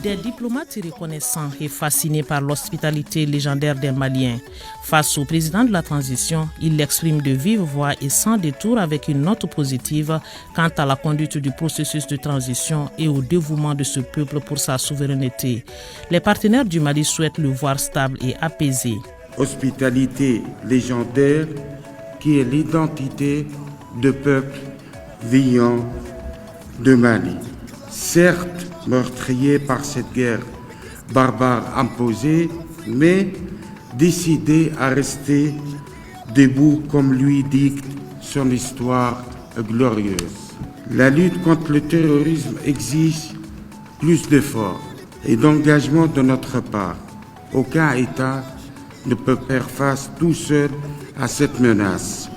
Des diplomates reconnaissants et fascinés par l'hospitalité légendaire des Maliens. Face au président de la transition, il l'exprime de vive voix et sans détour avec une note positive quant à la conduite du processus de transition et au dévouement de ce peuple pour sa souveraineté. Les partenaires du Mali souhaitent le voir stable et apaisé. Hospitalité légendaire qui est l'identité de peuple vivant de Mali. Certes, meurtrier par cette guerre barbare imposée, mais décidé à rester debout comme lui dicte son histoire glorieuse. La lutte contre le terrorisme exige plus d'efforts et d'engagement de notre part. Aucun État ne peut faire face tout seul à cette menace.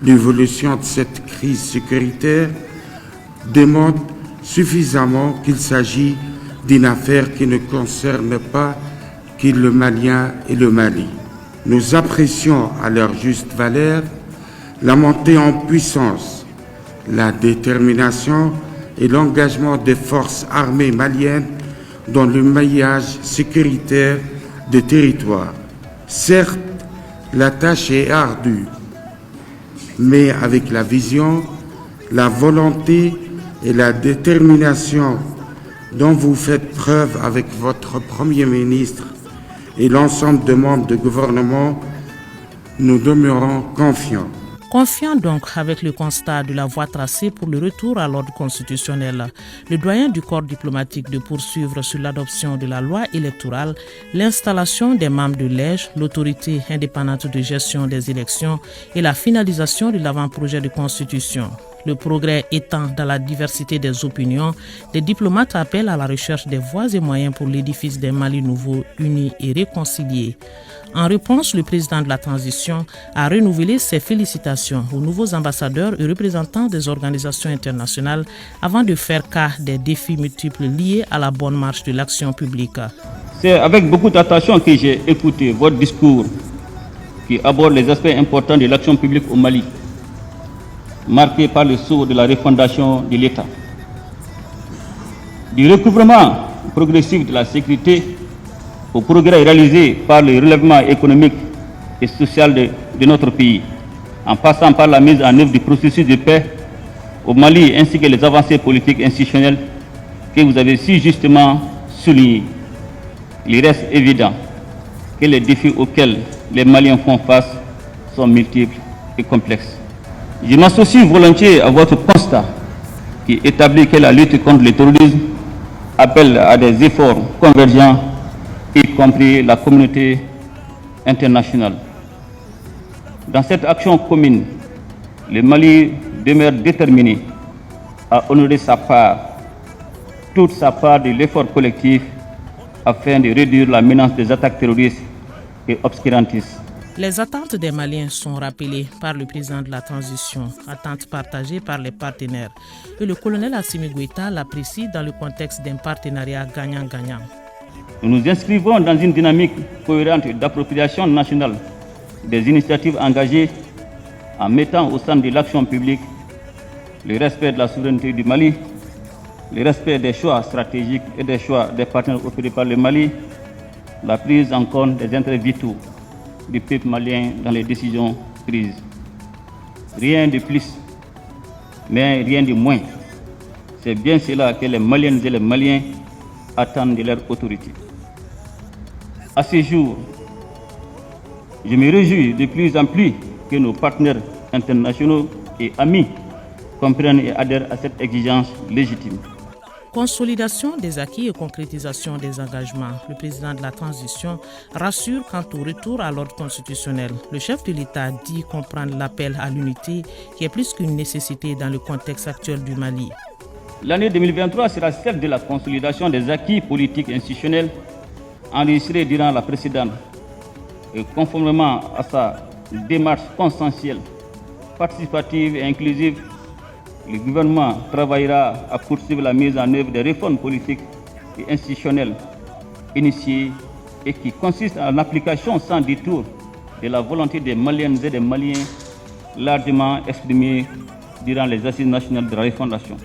L'évolution de cette crise sécuritaire démontre suffisamment qu'il s'agit d'une affaire qui ne concerne pas que le Malien et le Mali. Nous apprécions à leur juste valeur la montée en puissance, la détermination et l'engagement des forces armées maliennes dans le maillage sécuritaire des territoires. Certes, la tâche est ardue, mais avec la vision, la volonté et la détermination dont vous faites preuve avec votre Premier ministre et l'ensemble des membres du gouvernement, nous demeurons confiants. Confiant donc avec le constat de la voie tracée pour le retour à l'ordre constitutionnel, le doyen du corps diplomatique de poursuivre sur l'adoption de la loi électorale, l'installation des membres de l'EJ, l'autorité indépendante de gestion des élections et la finalisation de l'avant-projet de constitution. Le progrès étant dans la diversité des opinions, les diplomates appellent à la recherche des voies et moyens pour l'édifice d'un Mali nouveau, uni et réconcilié. En réponse, le président de la transition a renouvelé ses félicitations aux nouveaux ambassadeurs et représentants des organisations internationales avant de faire cas des défis multiples liés à la bonne marche de l'action publique. C'est avec beaucoup d'attention que j'ai écouté votre discours qui aborde les aspects importants de l'action publique au Mali, marqué par le saut de la refondation de l'État, du recouvrement progressif de la sécurité au progrès réalisé par le relèvement économique et social de notre pays, en passant par la mise en œuvre du processus de paix au Mali ainsi que les avancées politiques institutionnelles que vous avez si justement soulignées. Il reste évident que les défis auxquels les Maliens font face sont multiples et complexes. Je m'associe volontiers à votre constat qui établit que la lutte contre le terrorisme appelle à des efforts convergents, y compris la communauté internationale. Dans cette action commune, le Mali demeure déterminé à honorer sa part, toute sa part de l'effort collectif afin de réduire la menace des attaques terroristes et obscurantistes. Les attentes des Maliens sont rappelées par le président de la transition, attentes partagées par les partenaires. Et le colonel Assimi Goïta l'apprécie dans le contexte d'un partenariat gagnant-gagnant. Nous nous inscrivons dans une dynamique cohérente d'appropriation nationale des initiatives engagées en mettant au centre de l'action publique le respect de la souveraineté du Mali, le respect des choix stratégiques et des choix des partenaires opérés par le Mali, la prise en compte des intérêts vitaux du peuple malien dans les décisions prises. Rien de plus, mais rien de moins. C'est bien cela que les Maliennes et les Maliens attendent de leur autorité. À ce jour, je me réjouis de plus en plus que nos partenaires internationaux et amis comprennent et adhèrent à cette exigence légitime. Consolidation des acquis et concrétisation des engagements. Le président de la transition rassure quant au retour à l'ordre constitutionnel. Le chef de l'État dit comprendre l'appel à l'unité qui est plus qu'une nécessité dans le contexte actuel du Mali. L'année 2023 sera celle de la consolidation des acquis politiques et institutionnels enregistrés durant la précédente. Et conformément à sa démarche consensuelle, participative et inclusive, le gouvernement travaillera à poursuivre la mise en œuvre des réformes politiques et institutionnelles initiées et qui consistent en l'application sans détour de la volonté des Maliennes et des Maliens largement exprimée durant les assises nationales de la refondation.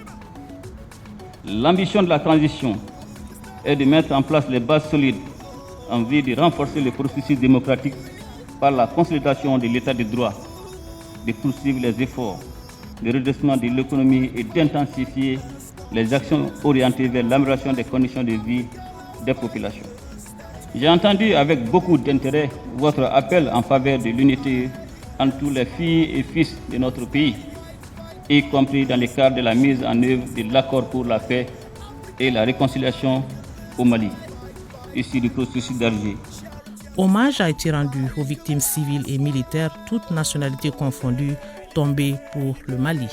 L'ambition de la transition est de mettre en place les bases solides en vue de renforcer le processus démocratique par la consolidation de l'état de droit, de poursuivre les efforts de redressement de l'économie et d'intensifier les actions orientées vers l'amélioration des conditions de vie des populations. J'ai entendu avec beaucoup d'intérêt votre appel en faveur de l'unité entre tous les filles et fils de notre pays, y compris dans le cadre de la mise en œuvre de l'accord pour la paix et la réconciliation au Mali, issu du processus d'Alger. Hommage a été rendu aux victimes civiles et militaires, toutes nationalités confondues, tombées pour le Mali.